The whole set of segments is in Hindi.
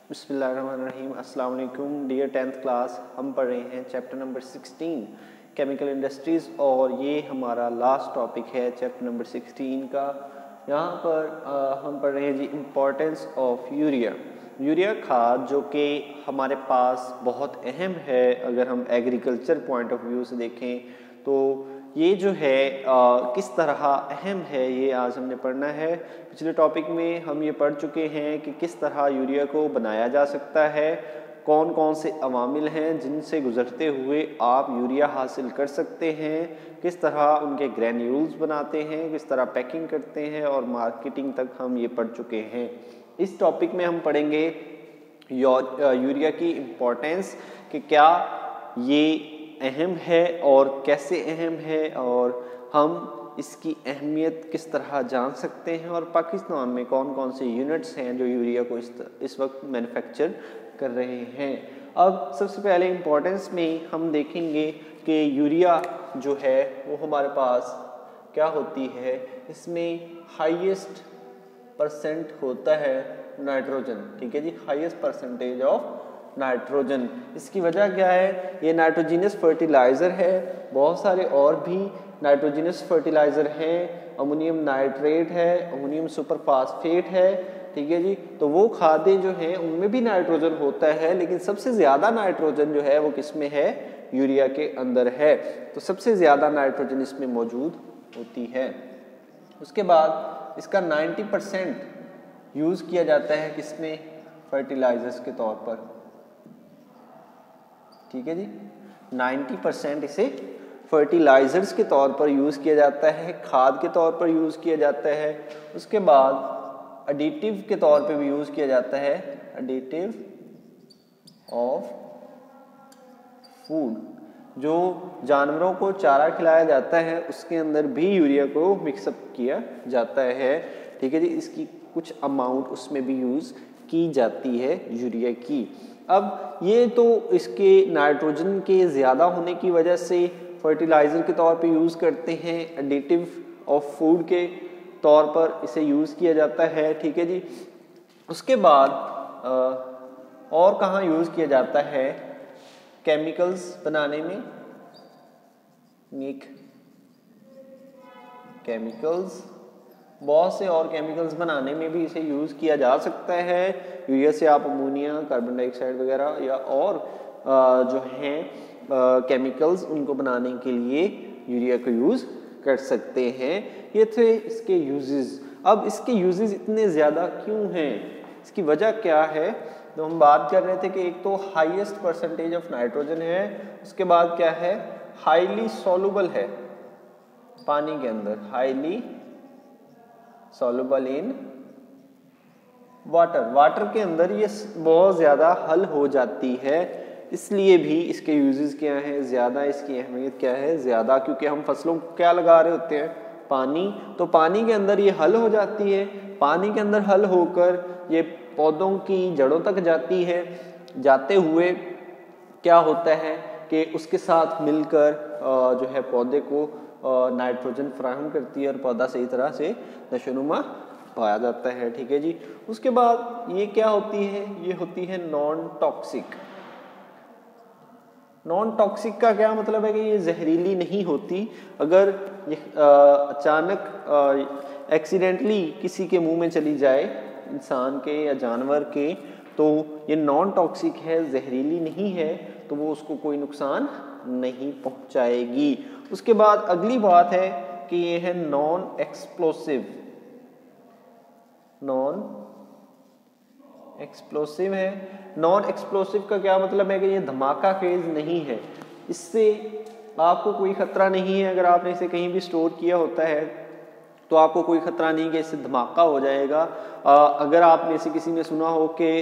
बिस्मिल्लाहिर्रहमानिर्रहीम। अस्सलाम वालेकुम डियर 10th क्लास। हम पढ़ रहे हैं चैप्टर नंबर 16 केमिकल इंडस्ट्रीज़ और ये हमारा लास्ट टॉपिक है चैप्टर नंबर 16 का। यहाँ पर हम पढ़ रहे हैं जी इम्पोर्टेंस ऑफ यूरिया। यूरिया खाद जो कि हमारे पास बहुत अहम है अगर हम एग्रीकल्चर पॉइंट ऑफ व्यू से देखें तो ये जो है किस तरह अहम है ये आज हमने पढ़ना है। पिछले टॉपिक में हम ये पढ़ चुके हैं कि किस तरह यूरिया को बनाया जा सकता है, कौन कौन से अवामिल हैं जिनसे गुजरते हुए आप यूरिया हासिल कर सकते हैं, किस तरह उनके ग्रैन्यूल्स बनाते हैं, किस तरह पैकिंग करते हैं और मार्केटिंग तक हम ये पढ़ चुके हैं। इस टॉपिक में हम पढ़ेंगे यूरिया की इम्पोर्टेंस कि क्या ये अहम है और कैसे अहम है और हम इसकी अहमियत किस तरह जान सकते हैं और पाकिस्तान में कौन कौन से यूनिट्स हैं जो यूरिया को इस वक्त मैन्युफैक्चर कर रहे हैं। अब सबसे पहले इम्पोर्टेंस में हम देखेंगे कि यूरिया जो है वो हमारे पास क्या होती है, इसमें हाईएस्ट परसेंट होता है नाइट्रोजन। ठीक है जी, हाईएस्ट परसेंटेज ऑफ नाइट्रोजन। इसकी वजह क्या है, ये नाइट्रोजिनस फर्टिलाइज़र है। बहुत सारे और भी नाइट्रोजिनस फर्टिलाइज़र हैं, अमोनियम नाइट्रेट है, अमोनियम सुपरफास्फेट है। ठीक है जी, तो वो खादें जो हैं उनमें भी नाइट्रोजन होता है, लेकिन सबसे ज़्यादा नाइट्रोजन जो है वो किस में है, यूरिया के अंदर है। तो सबसे ज़्यादा नाइट्रोजन इसमें मौजूद होती है। उसके बाद इसका 90% यूज़ किया जाता है किसमें, फर्टिलाइजर्स के तौर पर। ठीक है जी, 90% इसे फर्टिलाइजर्स के तौर पर यूज़ किया जाता है, खाद के तौर पर यूज़ किया जाता है। उसके बाद एडिटिव के तौर पे भी यूज़ किया जाता है, एडिटिव ऑफ फूड। जो जानवरों को चारा खिलाया जाता है उसके अंदर भी यूरिया को मिक्सअप किया जाता है। ठीक है जी, इसकी कुछ अमाउंट उसमें भी यूज़ की जाती है यूरिया की। अब ये तो इसके नाइट्रोजन के ज़्यादा होने की वजह से फर्टिलाइज़र के तौर पे यूज़ करते हैं, एडिटिव ऑफ फूड के तौर पर इसे यूज़ किया जाता है। ठीक है जी, उसके बाद और कहाँ यूज़ किया जाता है, केमिकल्स बनाने में, केमिकल्स, बहुत से और केमिकल्स बनाने में भी इसे यूज़ किया जा सकता है। यूरिया से आप अमोनिया, कार्बन डाइऑक्साइड वगैरह या और जो हैं केमिकल्स उनको बनाने के लिए यूरिया को यूज़ कर सकते हैं। ये थे इसके यूजेस। अब इसके यूजेस इतने ज़्यादा क्यों हैं, इसकी वजह क्या है, तो हम बात कर रहे थे कि एक तो हाईएस्ट परसेंटेज ऑफ नाइट्रोजन है, उसके बाद क्या है, हाईली सॉल्युबल है पानी के अंदर, highly soluble in water. Water के अंदर ये बहुत ज़्यादा हल हो जाती है, इसलिए भी इसके यूजेस क्या हैं ज़्यादा, इसकी अहमियत क्या है ज़्यादा, क्योंकि हम फसलों को क्या लगा रहे होते हैं, पानी। तो पानी के अंदर ये हल हो जाती है, पानी के अंदर हल होकर ये पौधों की जड़ों तक जाती है। जाते हुए क्या होता है कि उसके साथ मिलकर जो है पौधे को नाइट्रोजन फराहम करती है और पौधा सही तरह से नशोनुमा पाया जाता है। ठीक है जी, उसके बाद ये क्या होती है, ये होती है नॉन टॉक्सिक। नॉन टॉक्सिक का क्या मतलब है कि ये जहरीली नहीं होती। अगर ये अचानक एक्सीडेंटली किसी के मुंह में चली जाए, इंसान के या जानवर के, तो ये नॉन टॉक्सिक है, जहरीली नहीं है, तो वो उसको कोई नुकसान नहीं पहुंचाएगी। उसके बाद अगली बात है कि ये है नॉन एक्सप्लोसिव। नॉन एक्सप्लोसिव है। नॉन एक्सप्लोसिव का क्या मतलब है कि ये धमाका खेज नहीं है, इससे आपको कोई खतरा नहीं है। अगर आपने इसे कहीं भी स्टोर किया होता है तो आपको कोई खतरा नहीं कि इससे धमाका हो जाएगा। अगर आप में से किसी ने सुना हो कि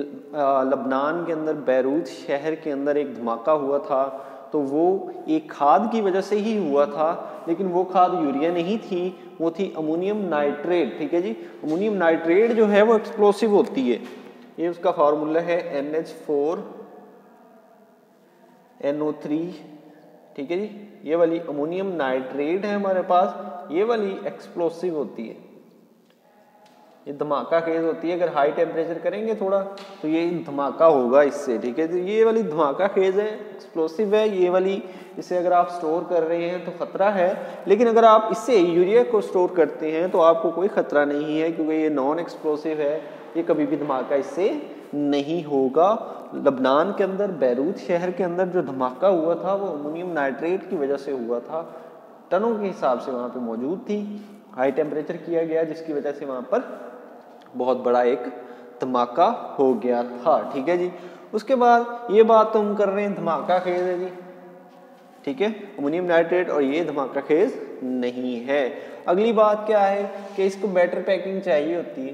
लबनान के अंदर, बैरूत शहर के अंदर एक धमाका हुआ था, तो वो एक खाद की वजह से ही हुआ था, लेकिन वो खाद यूरिया नहीं थी, वो थी अमोनियम नाइट्रेट। ठीक है जी, अमोनियम नाइट्रेट जो है वो एक्सप्लोसिव होती है। ये उसका फार्मूला है NH4NO3। ठीक है जी, ये वाली अमोनियम नाइट्रेट है हमारे पास, ये वाली एक्सप्लोसिव होती है। ये धमाका खेज होती है। अगर हाई टेम्परेचर करेंगे थोड़ा तो ये धमाका होगा इससे, ठीक है। तो ये वाली धमाका खेज है, एक्सप्लोसिव है ये वाली। इसे अगर आप स्टोर कर रहे हैं तो खतरा है, लेकिन अगर आप इससे यूरिया को स्टोर करते हैं तो आपको कोई खतरा नहीं है, क्योंकि ये नॉन एक्सप्लोसिव है, ये कभी भी धमाका इससे नहीं होगा। लबनान के अंदर बैरूत शहर के अंदर जो धमाका हुआ था वो अमोनियम नाइट्रेट की वजह से हुआ था, टनों के हिसाब से वहाँ पे मौजूद थी, हाई टेम्परेचर किया गया जिसकी वजह से वहाँ पर बहुत बड़ा एक धमाका हो गया था, ठीक है जी। उसके बाद ये बात तो हम कर रहे हैं धमाका खेज है जी, ठीक है, अमोनियम नाइट्रेट, और ये धमाका खेज नहीं है। अगली बात क्या है कि इसको बेटर पैकिंग चाहिए होती है,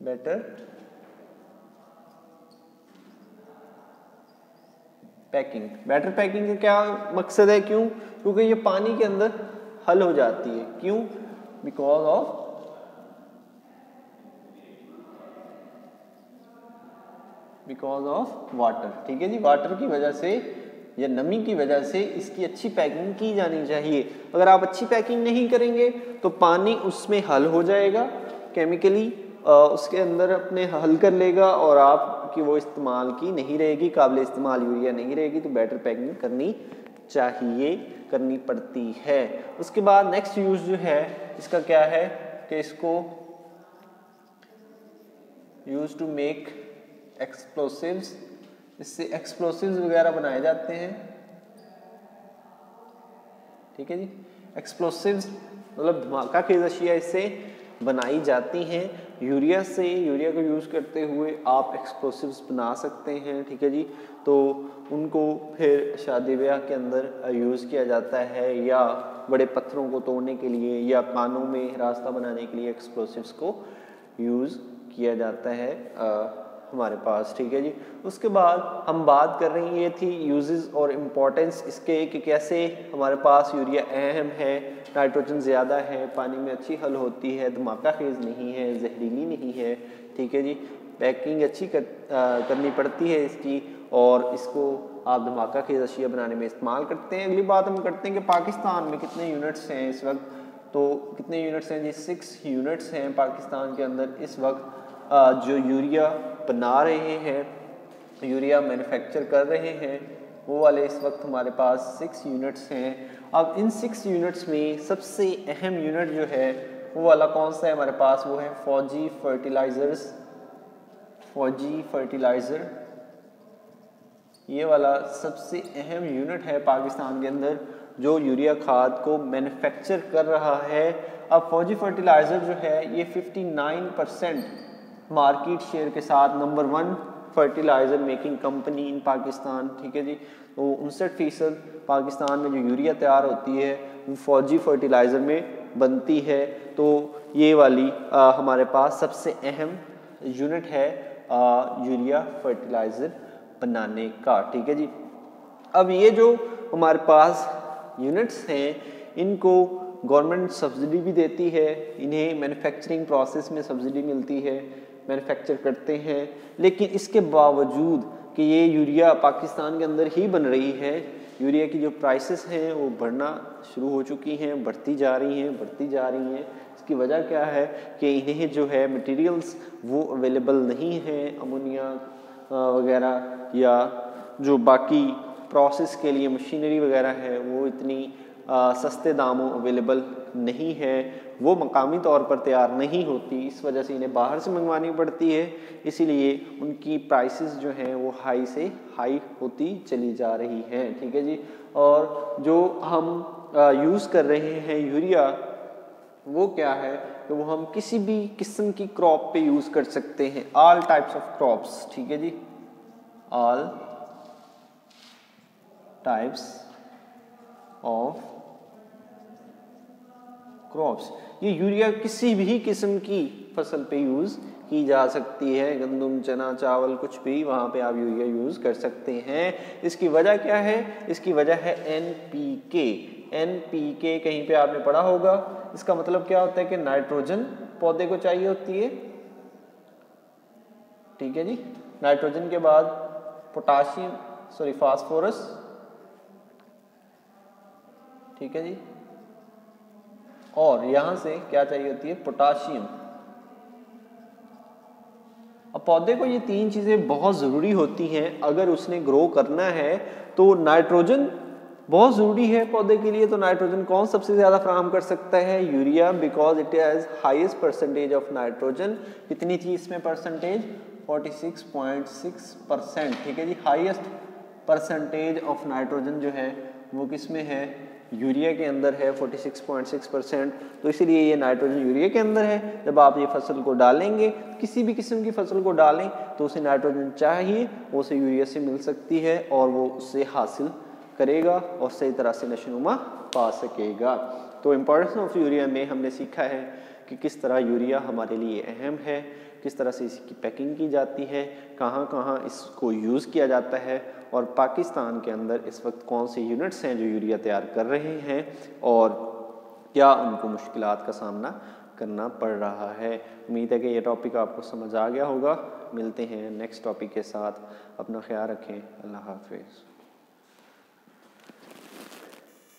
बेटर पैकिंग। बेटर पैकिंग का क्या मकसद है, क्यों? क्योंकि ये पानी के अंदर हल हो जाती है। क्यों? बिकॉज ऑफ वाटर, ठीक है जी। वाटर की वजह से या नमी की वजह से इसकी अच्छी पैकिंग की जानी चाहिए। अगर आप अच्छी पैकिंग नहीं करेंगे तो पानी उसमें हल हो जाएगा, केमिकली उसके अंदर अपने हल कर लेगा और आपकी वो इस्तेमाल की नहीं रहेगी, काबिल इस्तेमाल यूरिया नहीं रहेगी। तो बेटर पैकिंग करनी चाहिए, करनी पड़ती है। उसके बाद नेक्स्ट यूज जो है इसका क्या है कि इसको यूज टू मेक एक्सप्लोसिव्स, इससे एक्सप्लोसिव्स वगैरह बनाए जाते हैं, ठीक है जी। एक्सप्लोसिव्स मतलब धमाका खेज अशिया इससे बनाई जाती हैं। यूरिया से, यूरिया को यूज़ करते हुए आप एक्सप्लोसिव्स बना सकते हैं, ठीक है जी। तो उनको फिर शादी ब्याह के अंदर यूज़ किया जाता है, या बड़े पत्थरों को तोड़ने के लिए, या कानों में रास्ता बनाने के लिए एक्सप्लोसिव्स को यूज़ किया जाता है हमारे पास, ठीक है जी। उसके बाद हम बात कर रहे हैं, ये थी यूजेस और इम्पोर्टेंस इसके कि कैसे हमारे पास यूरिया अहम है, नाइट्रोजन ज़्यादा है, पानी में अच्छी हल होती है, धमाका खेज नहीं है, जहरीली नहीं है, ठीक है जी। पैकिंग अच्छी करनी पड़ती है इसकी, और इसको आप धमाका खेज अशिया बनाने में इस्तेमाल करते हैं। अगली बात हम करते हैं कि पाकिस्तान में कितने यूनिट्स हैं इस वक्त। तो कितने यूनिट्स हैं जी? 6 यूनिट्स हैं पाकिस्तान के अंदर इस वक्त जो यूरिया बना रहे हैं, यूरिया मैन्युफैक्चर कर रहे हैं, वो वाले इस वक्त हमारे पास 6 यूनिट्स हैं। अब इन 6 यूनिट्स में सबसे अहम यूनिट जो है वो वाला कौन सा है हमारे पास? वो है फौजी फर्टिलाइजर्स, फौजी फर्टिलाइज़र। ये वाला सबसे अहम यूनिट है पाकिस्तान के अंदर जो यूरिया खाद को मैन्युफैक्चर कर रहा है। अब फौजी फर्टिलाइज़र जो है ये 59% मार्केट शेयर के साथ नंबर 1 फर्टिलाइज़र मेकिंग कंपनी इन पाकिस्तान, ठीक है जी। तो 59% पाकिस्तान में जो यूरिया तैयार होती है वो फौजी फर्टिलाइज़र में बनती है। तो ये वाली हमारे पास सबसे अहम यूनिट है यूरिया फर्टिलाइज़र बनाने का, ठीक है जी। अब ये जो हमारे पास यूनिट्स हैं इनको गवर्नमेंट सब्सिडी भी देती है, इन्हें मैन्युफैक्चरिंग प्रोसेस में सब्सिडी मिलती है, मैन्युफैक्चर करते हैं। लेकिन इसके बावजूद कि ये यूरिया पाकिस्तान के अंदर ही बन रही है, यूरिया की जो प्राइसेस हैं वो बढ़ना शुरू हो चुकी हैं, बढ़ती जा रही हैं। इसकी वजह क्या है कि इन्हें जो है मटेरियल्स वो अवेलेबल नहीं है, अमोनिया वगैरह या जो बाकी प्रोसेस के लिए मशीनरी वगैरह है वो इतनी सस्ते दामों अवेलेबल नहीं है, वो मकामी तौर पर तैयार नहीं होती, इस वजह से इन्हें बाहर से मंगवानी पड़ती है। इसीलिए उनकी प्राइसेस जो हैं वो हाई से हाई होती चली जा रही हैं, ठीक है जी। और जो हम यूज़ कर रहे हैं यूरिया, वो क्या है कि वो हम किसी भी किस्म की क्रॉप पे यूज़ कर सकते हैं, ऑल टाइप्स ऑफ क्रॉप्स, ठीक है जी, ऑल टाइप्स ऑफ क्रॉप्स। ये यूरिया किसी भी किस्म की फसल पे यूज़ की जा सकती है, गंदम, चना, चावल, कुछ भी वहाँ पे आप यूरिया यूज़ कर सकते हैं। इसकी वजह क्या है? इसकी वजह है NPK। NPK कहीं पे आपने पढ़ा होगा, इसका मतलब क्या होता है कि नाइट्रोजन पौधे को चाहिए होती है, ठीक है जी। नाइट्रोजन के बाद फास्फोरस, ठीक है जी, और यहाँ से क्या चाहिए होती है, पोटाशियम। अब पौधे को ये तीन चीज़ें बहुत ज़रूरी होती हैं अगर उसने ग्रो करना है। तो नाइट्रोजन बहुत ज़रूरी है पौधे के लिए। तो नाइट्रोजन कौन सबसे ज़्यादा फराहम कर सकता है, urea, because it has highest percentage of nitrogen. कितनी थी इसमें परसेंटेज, 46.6%। ठीक है जी, हाईएस्ट परसेंटेज ऑफ नाइट्रोजन जो है वो किस में है, यूरिया के अंदर है, 46.6%। तो इसीलिए ये नाइट्रोजन यूरिया के अंदर है। जब आप ये फसल को डालेंगे, किसी भी किस्म की फसल को डालें तो उसे नाइट्रोजन चाहिए, वो उसे यूरिया से मिल सकती है और वो उससे हासिल करेगा और सही तरह से नशोनुमा पा सकेगा। तो इम्पोर्टेंस ऑफ यूरिया में हमने सीखा है कि किस तरह यूरिया हमारे लिए अहम है, किस तरह से इसकी पैकिंग की जाती है, कहाँ कहाँ इसको यूज़ किया जाता है और पाकिस्तान के अंदर इस वक्त कौन से यूनिट्स हैं जो यूरिया तैयार कर रहे हैं और क्या उनको मुश्किलात का सामना करना पड़ रहा है। उम्मीद है कि ये टॉपिक आपको समझ आ गया होगा। मिलते हैं नेक्स्ट टॉपिक के साथ। अपना ख्याल रखें। अल्लाह हाफिज़।